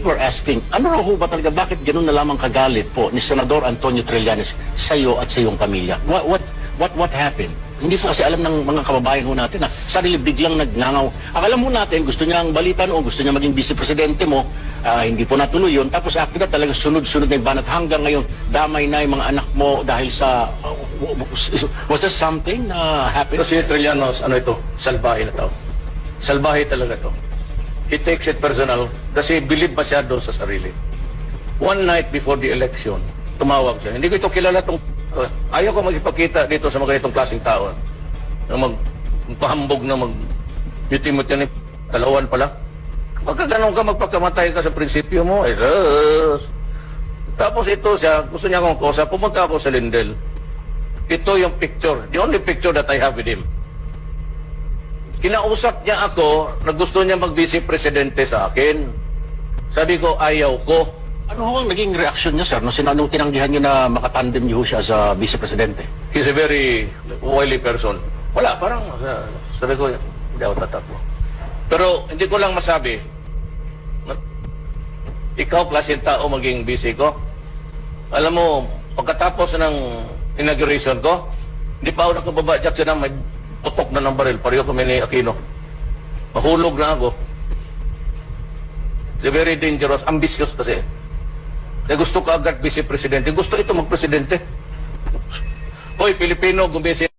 We're asking, ano raw ho ba talaga, bakit ganun na lamang kagalit po ni Senador Antonio Trillanes sa iyo at sa iyong pamilya? What happened? Hindi po kasi alam ng mga kababayan ho natin na sarili biglang nagngangaw. Akala mo natin, gusto niya ang balitan o gusto niya maging vice-presidente mo, hindi po natuloy yun. Tapos after that, talaga sunod-sunod na yung banat hanggang ngayon, damay na yung mga anak mo dahil sa, was there something na happened? Kasi Trillanos, ano ito, salbahe na tao. Salbahe talaga to. He takes it personal kasi believe masyado sa sarili. One night before the election, tumawag siya. Hindi ko ito kilala tong ayaw ko magipakita dito sa mga ganitong klaseng tao na magpahambog na muti-muti na talawan pala. Pagka ganun ka, magpagkamatay ka sa prinsipyo mo, eh, tapos ito siya, gusto niya akong kausap, pumunta ako sa Lindel. Ito yung picture, the only picture that I have with him. Kinausap niya ako na gusto niya mag-vice-presidente sa akin. Sabi ko, ayaw ko. Ano ho ang naging reaksyon niya, sir, nung tinanggihan niyo na makatandem niyo siya sa vice-presidente? He's a very wily person. Wala, parang sabi ko, hindi ako tatakbo. Pero hindi ko lang masabi, ikaw klaseng tao maging vice ko. Alam mo, pagkatapos ng inauguration ko, hindi pa ako nakababadyak siya na may putok na ng baril. Pareho kami ni Aquino. Mahulog na ako. It's very dangerous, ambitious kasi. Kaya gusto ka agad vice-presidente. Gusto ito mag-presidente. Hoy, Pilipino, gumbisi.